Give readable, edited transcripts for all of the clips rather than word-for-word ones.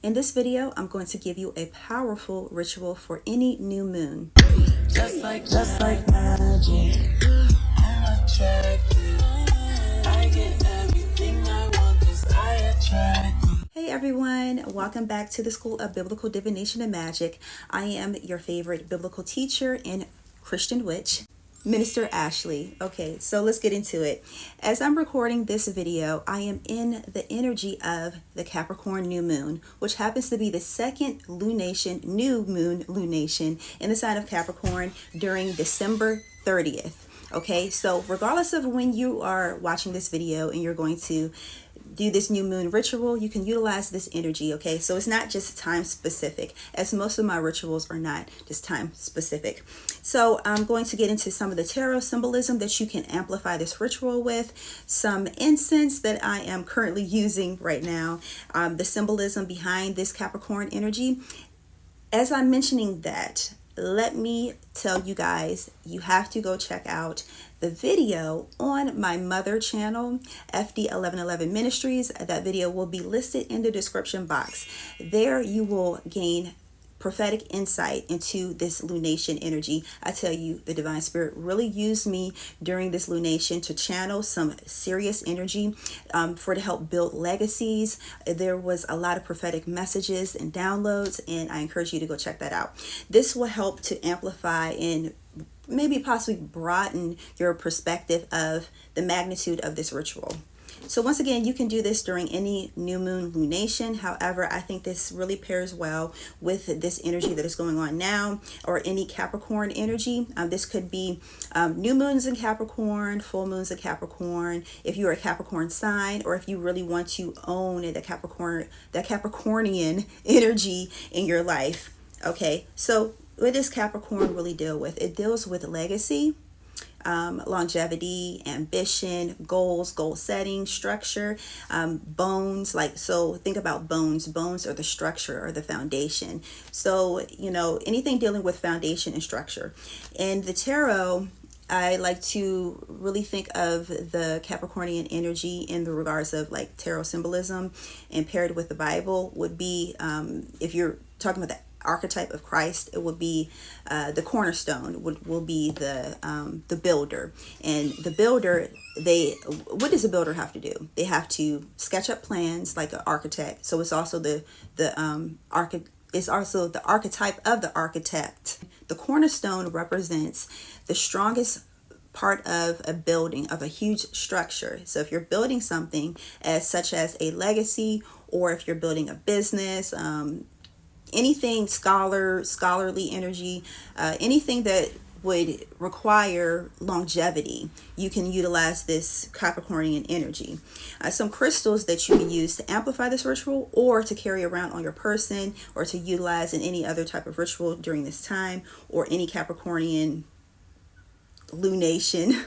In this video, I'm going to give you a powerful ritual for any new moon. Just like magic, I'm attracted. I get everything I want 'cause I attract. Hey everyone, welcome back to the School of Biblical Divination and Magic. I am your favorite biblical teacher and Christian witch, Minister Ashley. Okay, so let's get into it. As I'm recording this video, I am in the energy of the Capricorn new moon, which happens to be the second lunation, new moon lunation in the sign of Capricorn during December 30th. Okay, so regardless of when you are watching this video and you're going to do this new moon ritual, you can utilize this energy. Okay, so it's not just time specific, as most of my rituals are not just time specific. So I'm going to get into some of the tarot symbolism that you can amplify this ritual with, some incense that I am currently using right now, the symbolism behind this Capricorn energy. As I'm mentioning that, let me tell you guys, you have to go check out the video on my mother channel, FD 1111 Ministries. That video will be listed in the description box. There you will gain prophetic insight into this lunation energy. I tell you, the divine spirit really used me during this lunation to channel some serious energy to help build legacies. There was a lot of prophetic messages and downloads, and I encourage you to go check that out. This will help to amplify and maybe possibly broaden your perspective of the magnitude of this ritual. So once again, you can do this during any new moon lunation. However, I think this really pairs well with this energy that is going on now, or any Capricorn energy. This could be new moons in Capricorn, full moons in Capricorn, if you're a Capricorn sign, or if you really want to own the Capricornian energy in your life. Okay, so what does Capricorn really deal with? It deals with legacy, longevity, ambition, goals, goal setting, structure, bones. So think about bones. Bones are the structure or the foundation. So, anything dealing with foundation and structure. In the tarot, I like to really think of the Capricornian energy in the regards of like tarot symbolism, and paired with the Bible would be, if you're talking about the archetype of Christ, it would be the cornerstone will be the builder. And the builder, what does a builder have to do? They have to sketch up plans like an architect. So it's also it's also the archetype of the architect. The cornerstone represents the strongest part of a building, of a huge structure. So if you're building something such as a legacy, or if you're building a business, anything scholarly energy, anything that would require longevity, you can utilize this Capricornian energy. Some crystals that you can use to amplify this ritual, or to carry around on your person, or to utilize in any other type of ritual during this time, or any Capricornian lunation,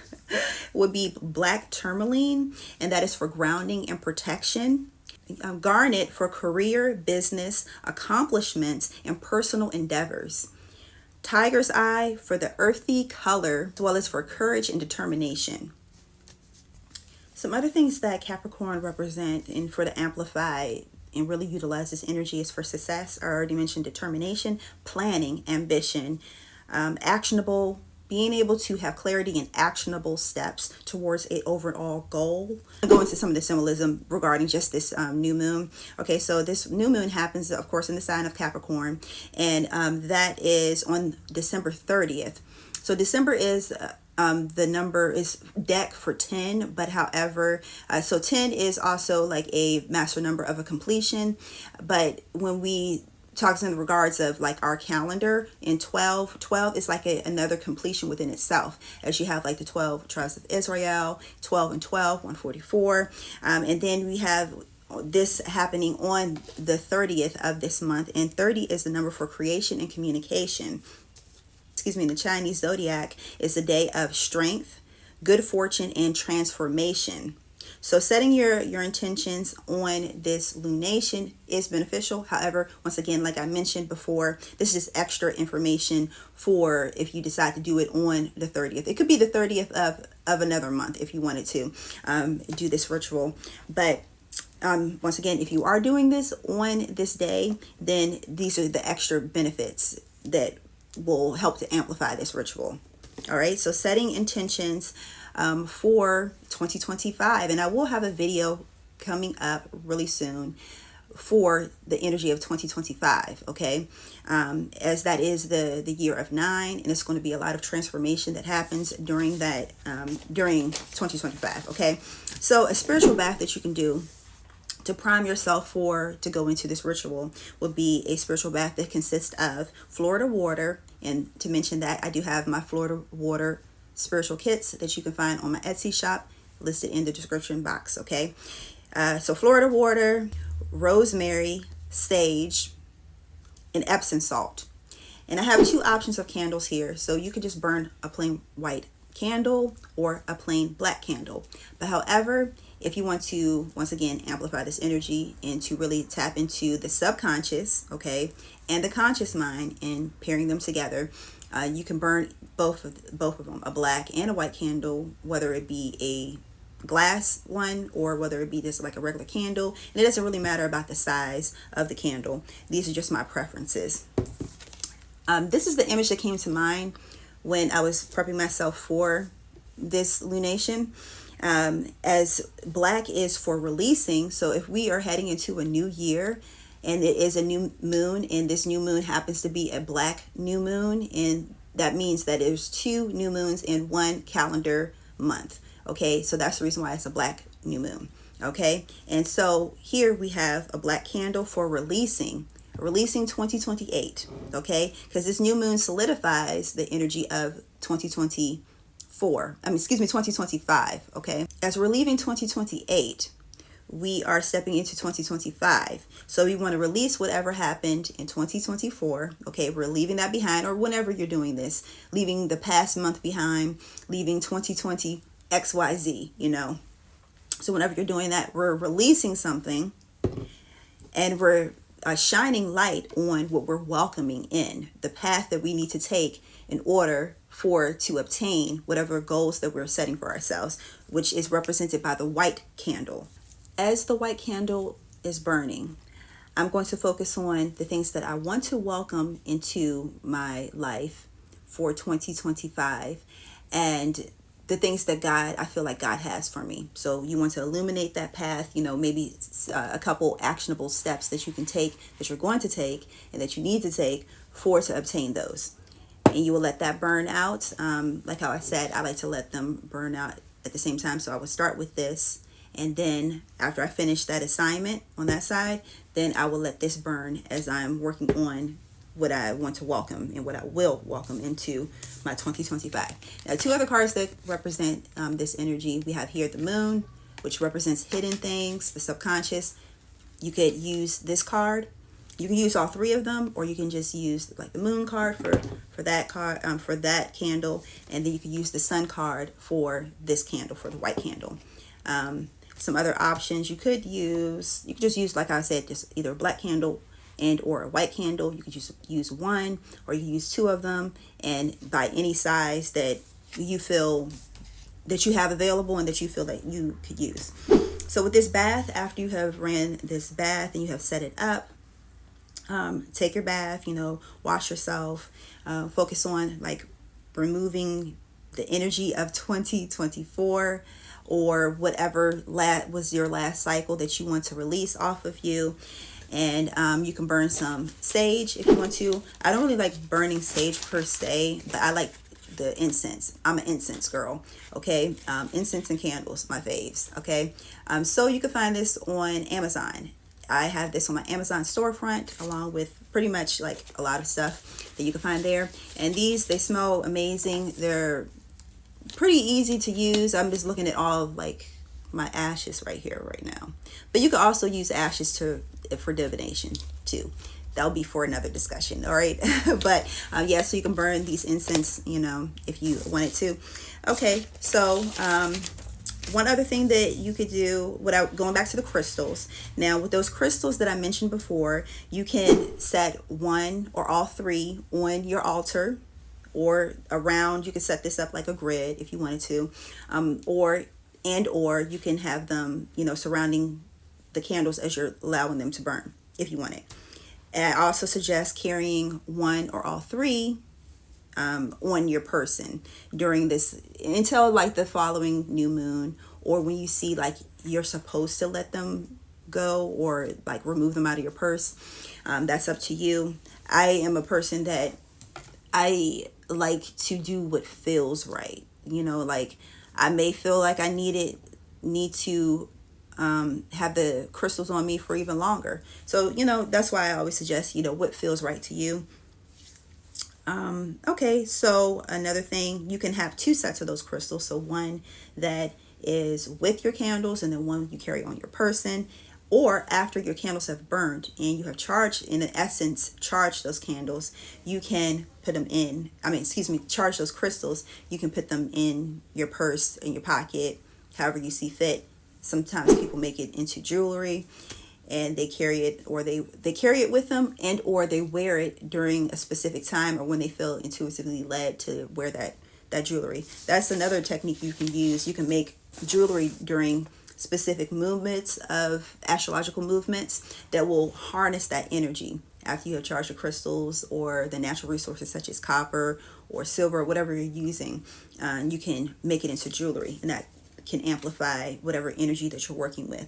would be black tourmaline, and that is for grounding and protection. Garnet for career, business, accomplishments, and personal endeavors. Tiger's eye for the earthy color, as well as for courage and determination. Some other things that Capricorn represent and for the amplify and really utilize this energy is for success. I already mentioned determination, planning, ambition, actionable, being able to have clarity and actionable steps towards an overall goal. I'll go into some of the symbolism regarding just this new moon. Okay, so this new moon happens, of course, in the sign of Capricorn, and that is on December 30th. So December is the number is deck for 10, but however, so 10 is also like a master number of a completion. But when we talks in regards of like our calendar, in 12 is like another completion within itself, as you have like the 12 tribes of Israel, 12 and 12, 144, and then we have this happening on the 30th of this month, and 30 is the number for creation and communication. In the Chinese zodiac is the day of strength, good fortune, and transformation. So setting your intentions on this lunation is beneficial. However, once again, like I mentioned before, this is just extra information for if you decide to do it on the 30th. It could be the 30th of another month if you wanted to do this ritual. But once again, if you are doing this on this day, then these are the extra benefits that will help to amplify this ritual. All right, so setting intentions for 2025, and I will have a video coming up really soon for the energy of 2025, okay, as that is the year of 9, and it's going to be a lot of transformation that happens during that during 2025. Okay, so a spiritual bath that you can do to prime yourself to go into this ritual would be a spiritual bath that consists of Florida water. And to mention that, I do have my Florida water spiritual kits that you can find on my Etsy shop, listed in the description box. Okay, so Florida water, rosemary, sage, and Epsom salt. And I have 2 options of candles here, so you could just burn a plain white candle or a plain black candle. But however, if you want to, once again, amplify this energy and to really tap into the subconscious, okay, and the conscious mind, and pairing them together, you can burn both of them, a black and a white candle, whether it be a glass one or whether it be just like a regular candle. And it doesn't really matter about the size of the candle. These are just my preferences. This is the image that came to mind when I was prepping myself for this lunation. As black is for releasing, so if we are heading into a new year and it is a new moon, and this new moon happens to be a black new moon, and that means that there's 2 new moons in 1 calendar month. Okay, so that's the reason why it's a black new moon. Okay, and so here we have a black candle for releasing 2028. Okay, because this new moon solidifies the energy of 2025. Okay, as we're leaving 2028, we are stepping into 2025. So we want to release whatever happened in 2024. Okay, we're leaving that behind, or whenever you're doing this, leaving the past month behind, leaving 2020 XYZ, you know. So whenever you're doing that, we're releasing something, and we're shining light on what we're welcoming in, the path that we need to take in order to obtain whatever goals that we're setting for ourselves, which is represented by the white candle. As the white candle is burning, I'm going to focus on the things that I want to welcome into my life for 2025, and the things that I feel like God has for me. So you want to illuminate that path, you know, maybe a couple actionable steps that you can take, that you're going to take, and that you need to take to obtain those. And you will let that burn out. Like how I said, I like to let them burn out at the same time. So I would start with this, and then after I finish that assignment on that side, then I will let this burn as I'm working on what I want to welcome and what I will welcome into my 2025. Now, 2 other cards that represent this energy. We have here the moon, which represents hidden things, the subconscious. You could use this card. You can use all 3 of them, or you can just use like the moon card for that card, for that candle, and then you can use the sun card for this candle, for the white candle. Some other options you could just use, like I said, just either a black candle and or a white candle. You could just use 1, or you can use 2 of them, and by any size that you feel that you have available and that you feel that you could use. So with this bath, after you have ran this bath and you have set it up, take your bath, you know, wash yourself, focus on like removing the energy of 2024 or whatever was your last cycle that you want to release off of you. And you can burn some sage if you want to. I don't really like burning sage per se, but I like the incense. I'm an incense girl. Okay, incense and candles, my faves. Okay, so you can find this on Amazon. I have this on my Amazon storefront, along with pretty much like a lot of stuff that you can find there. And these, they smell amazing. They're pretty easy to use. I'm just looking at all of like my ashes right here right now. But you can also use ashes for divination too. That'll be for another discussion. All right. But yeah, so you can burn these incense, you know, if you wanted to. Okay, so one other thing that you could do without going back to the crystals. Now, with those crystals that I mentioned before, you can set 1 or all 3 on your altar or around. You can set this up like a grid if you wanted to, or you can have them, you know, surrounding the candles as you're allowing them to burn, if you want it. And I also suggest carrying one or all three on your person during this, until like the following new moon, or when you see like you're supposed to let them go or like remove them out of your purse. That's up to you. I am a person that I like to do what feels right. You know, like I may feel like I need to have the crystals on me for even longer. So, you know, that's why I always suggest, you know, what feels right to you. Okay, so another thing, you can have two sets of those crystals. So one that is with your candles and then one you carry on your person, or after your candles have burned and you have charged, in essence, charged those candles, you can put them in, charge those crystals, you can put them in your purse, in your pocket, however you see fit. Sometimes people make it into jewelry and they carry it, or they carry it with them, and or they wear it during a specific time or when they feel intuitively led to wear that jewelry. That's another technique you can use. You can make jewelry during specific movements of astrological movements that will harness that energy after you have charged your crystals or the natural resources such as copper or silver, whatever you're using. You can make it into jewelry, and that can amplify whatever energy that you're working with.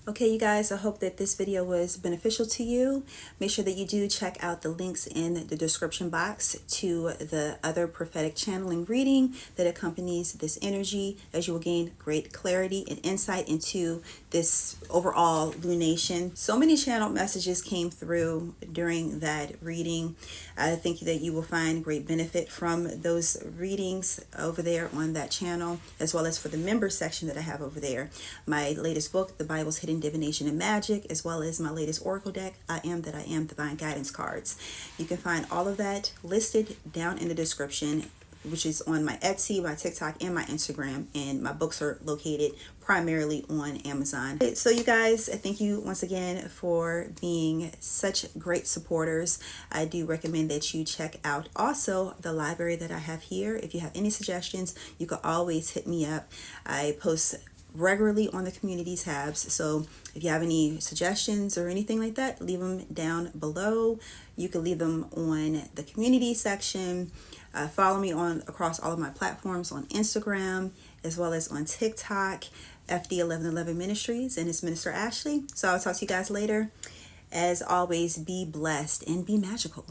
Okay, you guys, I hope that this video was beneficial to you. Make sure that you do check out the links in the description box to the other prophetic channeling reading that accompanies this energy, as you will gain great clarity and insight into this overall lunation. So many channeled messages came through during that reading. I think that you will find great benefit from those readings over there on that channel, as well as for the member section that I have over there. My latest book, The Bible's Hidden Divination and Magic, as well as my latest oracle deck, I Am That I Am Divine Guidance cards. You can find all of that listed down in the description, which is on my Etsy, my TikTok, and my Instagram, and my books are located primarily on Amazon. So you guys, I thank you once again for being such great supporters. I do recommend that you check out also the library that I have here. If you have any suggestions, you can always hit me up. I post regularly on the community tabs, so if you have any suggestions or anything like that, leave them down below. You can leave them on the community section. Follow me across all of my platforms on Instagram as well as on TikTok, FD1111 Ministries, and it's Minister Ashley. So I'll talk to you guys later. As always, be blessed and be magical.